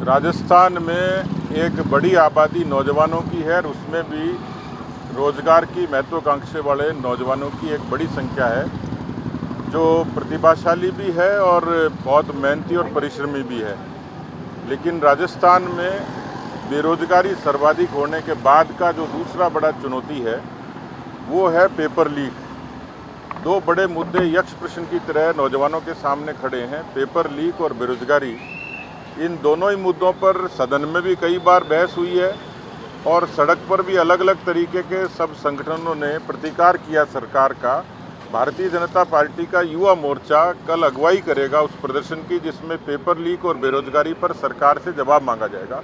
राजस्थान में एक बड़ी आबादी नौजवानों की है और उसमें भी रोजगार की महत्वाकांक्षा वाले नौजवानों की एक बड़ी संख्या है जो प्रतिभाशाली भी है और बहुत मेहनती और परिश्रमी भी है। लेकिन राजस्थान में बेरोजगारी सर्वाधिक होने के बाद का जो दूसरा बड़ा चुनौती है वो है पेपर लीक। दो बड़े मुद्दे यक्ष प्रश्न की तरह नौजवानों के सामने खड़े हैं, पेपर लीक और बेरोजगारी। इन दोनों ही मुद्दों पर सदन में भी कई बार बहस हुई है और सड़क पर भी अलग अलग तरीके के सब संगठनों ने प्रतिकार किया सरकार का। भारतीय जनता पार्टी का युवा मोर्चा कल अगुवाई करेगा उस प्रदर्शन की जिसमें पेपर लीक और बेरोजगारी पर सरकार से जवाब मांगा जाएगा।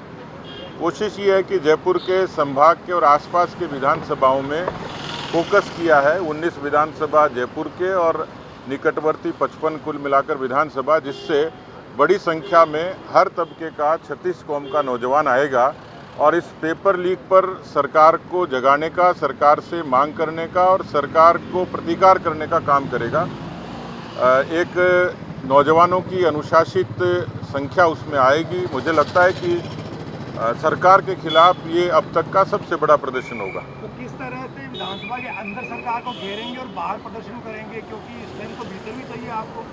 कोशिश ये है कि जयपुर के संभाग के और आसपास के विधानसभाओं में फोकस किया है। 19 विधानसभा जयपुर के और निकटवर्ती 55 कुल मिलाकर विधानसभा, जिससे बड़ी संख्या में हर तबके का 36 कौम का नौजवान आएगा और इस पेपर लीक पर सरकार को जगाने का, सरकार से मांग करने का और सरकार को प्रतिकार करने का काम करेगा। एक नौजवानों की अनुशासित संख्या उसमें आएगी। मुझे लगता है कि सरकार के खिलाफ ये अब तक का सबसे बड़ा प्रदर्शन होगा। तो किस तरह से विधानसभा के अंदर सरकार को घेरेंगे और बाहर प्रदर्शन करेंगे, क्योंकि इस टाइम तो भीतर भी चाहिए आपको?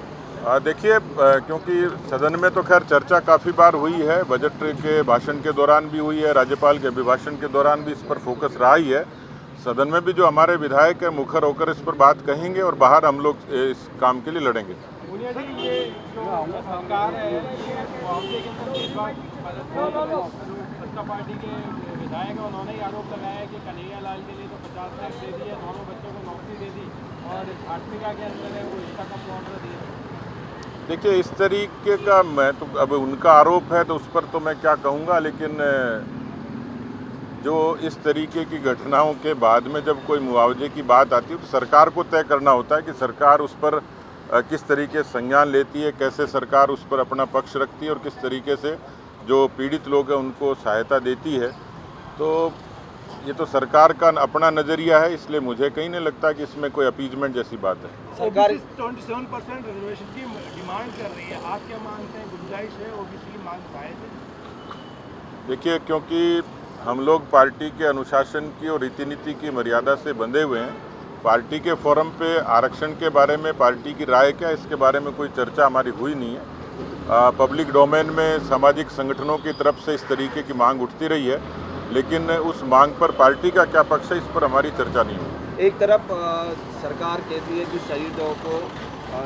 देखिए, क्योंकि सदन में तो खैर चर्चा काफ़ी बार हुई है, बजट के भाषण के दौरान भी हुई है, राज्यपाल के अभिभाषण के दौरान भी इस पर फोकस रहा ही है। सदन में भी जो हमारे विधायक है मुखर होकर इस पर बात कहेंगे और बाहर हम लोग इस काम के लिए लड़ेंगे। ये जो सरकार है ये मुआवजे के अंदर सत्ता पार्टी के विधायक है, उन्होंने ही आरोप लगाया कि कन्हैया लाल के लिए तो 50 लाख दे दिए, दोनों बच्चों को नौकरी दे दी और आर्थिका के अंदर है वो इसका कम मुआवजा दिया। देखिए, इस तरीके का मैं तो अब उनका आरोप है तो उस पर तो मैं क्या कहूँगा, लेकिन जो इस तरीके की घटनाओं के बाद में जब कोई मुआवजे की बात आती है तो सरकार को तय करना होता है कि सरकार उस पर किस तरीके से संज्ञान लेती है, कैसे सरकार उस पर अपना पक्ष रखती है और किस तरीके से जो पीड़ित लोग हैं उनको सहायता देती है। तो ये तो सरकार का अपना नज़रिया है, इसलिए मुझे कहीं नहीं लगता कि इसमें कोई अपीजमेंट जैसी बात है। सरकार 27% रिजर्वेशन की डिमांड कर रही है, आप क्या मानते हैं, गुंजाइश है ओबीसी की मांग जायज़ है? देखिए, क्योंकि हम लोग पार्टी के अनुशासन की और रीति नीति की मर्यादा से बंधे हुए हैं। पार्टी के फोरम पे आरक्षण के बारे में पार्टी की राय क्या, इसके बारे में कोई चर्चा हमारी हुई नहीं है। पब्लिक डोमेन में सामाजिक संगठनों की तरफ से इस तरीके की मांग उठती रही है, लेकिन उस मांग पर पार्टी का क्या पक्ष है इस पर हमारी चर्चा नहीं हुई। एक तरफ सरकार कहती है कि शहीदों को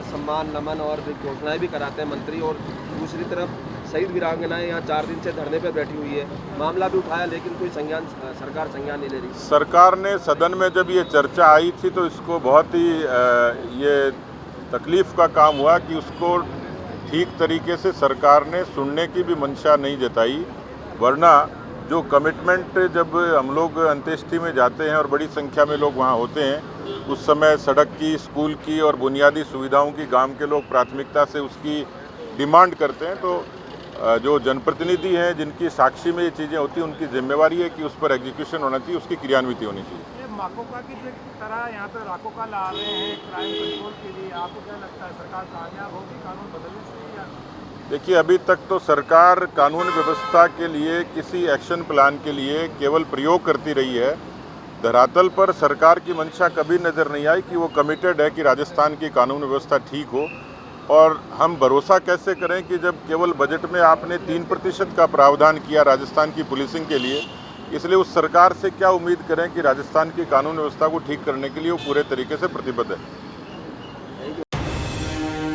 सम्मान, नमन और घोषणाएं भी कराते हैं मंत्री, और दूसरी तरफ शहीद वीरांगनाएं यहाँ 4 दिन से धरने पर बैठी हुई है। मामला भी उठाया लेकिन कोई सरकार संज्ञान नहीं ले रही। सरकार ने सदन में जब ये चर्चा आई थी तो इसको बहुत ही ये तकलीफ का काम हुआ कि उसको ठीक तरीके से सरकार ने सुनने की भी मंशा नहीं जताई। वरना जो कमिटमेंट, जब हम लोग अंत्येष्टि में जाते हैं और बड़ी संख्या में लोग वहाँ होते हैं, उस समय सड़क की, स्कूल की और बुनियादी सुविधाओं की गांव के लोग प्राथमिकता से उसकी डिमांड करते हैं। तो जो जनप्रतिनिधि हैं जिनकी साक्षी में ये चीज़ें होती हैं, उनकी जिम्मेवारी है कि उस पर एग्जीक्यूशन होना चाहिए, उसकी क्रियान्विति होनी चाहिए। माकोका की तरह यहाँ पे राकोका ला रहे हैं क्राइम कंट्रोल के लिए, आपको क्या लगता है सरकार कामयाब होगी कानून बदलने से? देखिए, अभी तक तो सरकार कानून व्यवस्था के लिए किसी एक्शन प्लान के लिए केवल प्रयोग करती रही है। धरातल पर सरकार की मंशा कभी नज़र नहीं आई कि वो कमिटेड है कि राजस्थान की कानून व्यवस्था ठीक हो। और हम भरोसा कैसे करें कि जब केवल बजट में आपने 3% का प्रावधान किया राजस्थान की पुलिसिंग के लिए, इसलिए उस सरकार से क्या उम्मीद करें कि राजस्थान की कानून व्यवस्था को ठीक करने के लिए वो पूरे तरीके से प्रतिबद्ध है।